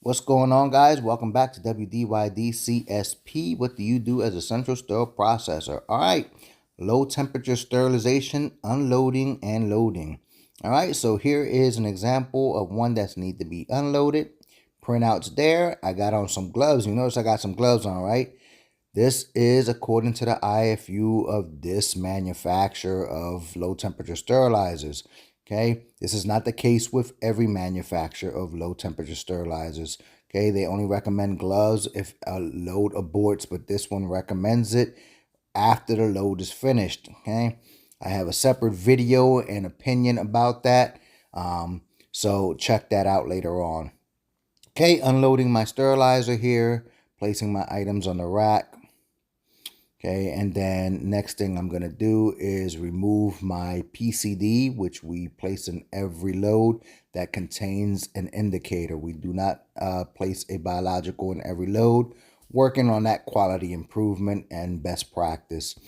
What's going on, guys? Welcome back to W.D.Y.D CSP. What do you do as a central stir processor? All right, low temperature sterilization, unloading, and loading. All right, so here is an example of one that's need to be unloaded. Printouts there. I got on some gloves. You notice I got some gloves on, right? This is according to the IFU of this manufacturer of low temperature sterilizers. Okay, this is not the case with every manufacturer of low temperature sterilizers. Okay, they only recommend gloves if a load aborts, but this one recommends it after the load is finished. Okay, I have a separate video and opinion about that. So check that out later on. Okay, unloading my sterilizer here, placing my items on the rack. Okay, and then next thing I'm going to do is remove my PCD, which we place in every load that contains an indicator. We do not place a biological in every load, working on that quality improvement and best practice.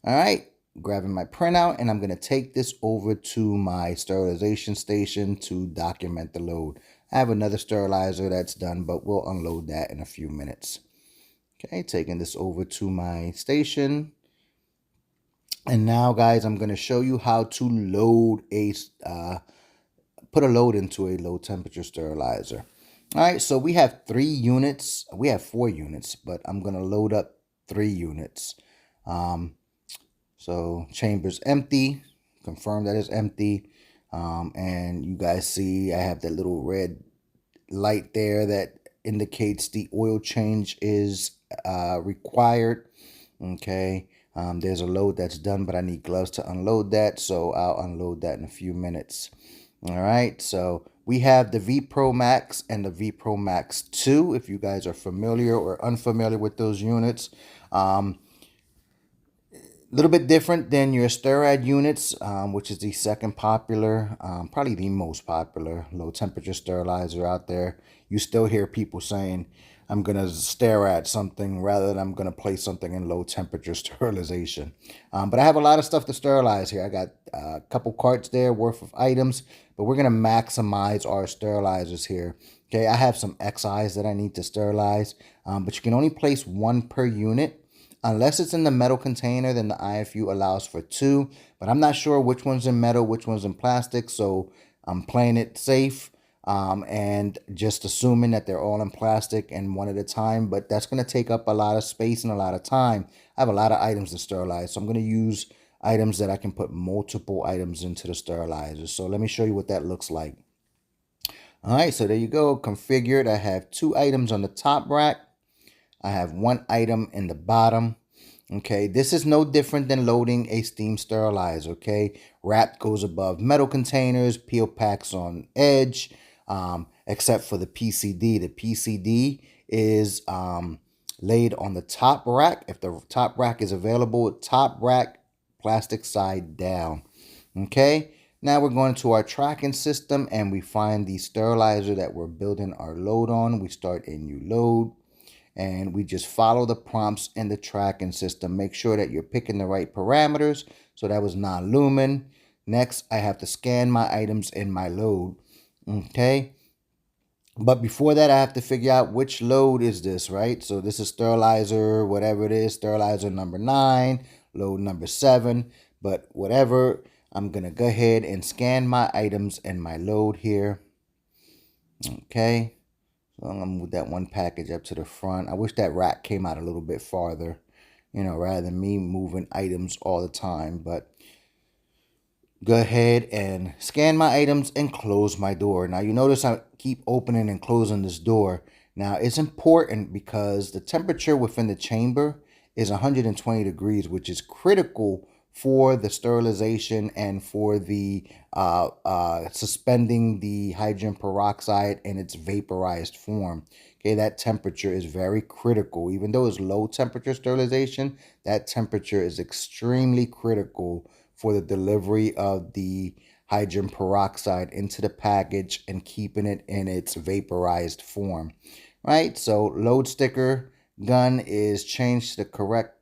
All right, grabbing my printout, and I'm going to take this over to my sterilization station to document the load. I have another sterilizer that's done, but we'll unload that in a few minutes. Okay, taking this over to my station. And now, guys, I'm going to show you how to load put a load into a low temperature sterilizer. All right, so we have 3 units. We have 4 units, but I'm going to load up 3 units. So chamber's empty. Confirm that it's empty. And you guys see I have that little red light there that indicates the oil change is required. Okay, there's a load that's done, but I need gloves to unload that, so I'll unload that in a few minutes. All right, so we have the V Pro Max and the V Pro Max 2, if you guys are familiar or unfamiliar with those units. Little bit different than your Sturad units, which is the second popular, probably the most popular low temperature sterilizer out there. You still hear people saying, I'm going to stare at something rather than I'm going to place something in low temperature sterilization. But I have a lot of stuff to sterilize here. I got a couple carts there worth of items, but we're going to maximize our sterilizers here. Okay, I have some XIs that I need to sterilize, but you can only place 1 per unit. Unless it's in the metal container, then the IFU allows for 2. But I'm not sure which one's in metal, which one's in plastic. So I'm playing it safe and just assuming that they're all in plastic and one at a time. But that's going to take up a lot of space and a lot of time. I have a lot of items to sterilize. So I'm going to use items that I can put multiple items into the sterilizer. So let me show you what that looks like. All right, so there you go. Configured. I have 2 items on the top rack. I have 1 item in the bottom. Okay, this is no different than loading a steam sterilizer. Okay, wrap goes above metal containers, peel packs on edge, except for the PCD. The PCD is laid on the top rack. If the top rack is available, top rack, plastic side down. Okay, now we're going to our tracking system and we find the sterilizer that we're building our load on. We start a new load. And we just follow the prompts in the tracking system. Make sure that you're picking the right parameters. So that was non-lumen. Next, I have to scan my items in my load. Okay. But before that, I have to figure out which load is this, right? So this is sterilizer, whatever it is, sterilizer number 9, load number 7. But whatever, I'm going to go ahead and scan my items in my load here. Okay. So I'm going to move that 1 package up to the front. I wish that rack came out a little bit farther, you know, rather than me moving items all the time. But go ahead and scan my items and close my door. Now, you notice I keep opening and closing this door. Now, it's important because the temperature within the chamber is 120 degrees, which is critical for the sterilization and for the suspending the hydrogen peroxide in its vaporized form. Okay, that temperature is very critical. Even though it's low temperature sterilization, that temperature is extremely critical for the delivery of the hydrogen peroxide into the package and keeping it in its vaporized form. Right, so load sticker gun is changed to the correct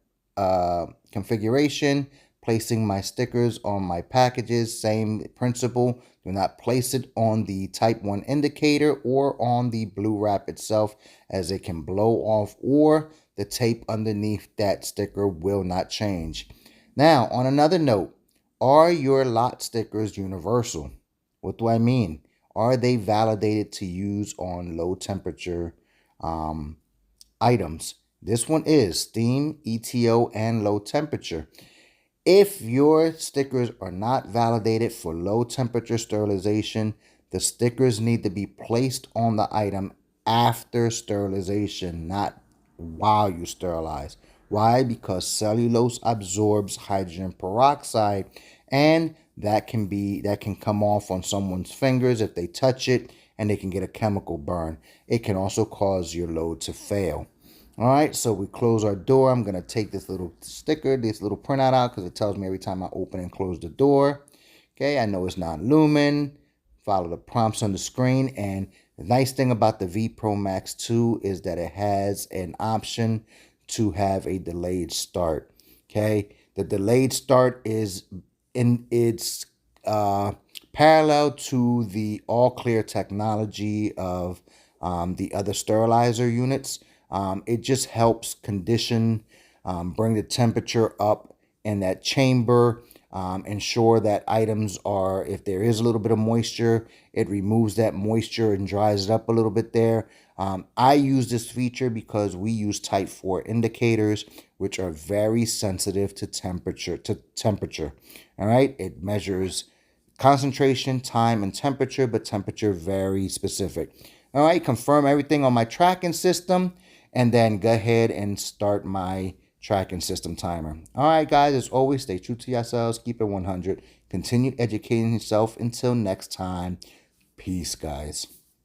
configuration. Placing my stickers on my packages, same principle. Do not place it on the type 1 indicator or on the blue wrap itself, as it can blow off, or the tape underneath that sticker will not change. Now, on another note, are your lot stickers universal? What do I mean? Are they validated to use on low temperature items? This one is steam, ETO, and low temperature. If your stickers are not validated for low temperature sterilization, the stickers need to be placed on the item after sterilization, not while you sterilize. Why? Because cellulose absorbs hydrogen peroxide, and that can come off on someone's fingers if they touch it, and they can get a chemical burn. It can also cause your load to fail. All right, so we close our door. I'm going to take this little sticker, this little printout out, because it tells me every time I open and close the door. Okay, I know it's non-lumen. Follow the prompts on the screen. And the nice thing about the V Pro Max 2 is that it has an option to have a delayed start. Okay, the delayed start is in its parallel to the all clear technology of the other sterilizer units. It just helps condition, bring the temperature up in that chamber, ensure that items are, if there is a little bit of moisture, it removes that moisture and dries it up a little bit there. I use this feature because we use type 4 indicators, which are very sensitive to temperature. All right, it measures concentration, time, and temperature, but temperature very specific. All right, confirm everything on my tracking system, and then go ahead and start my tracking system timer. All right, guys, as always, stay true to yourselves, keep it 100, continue educating yourself. Until next time, peace, guys.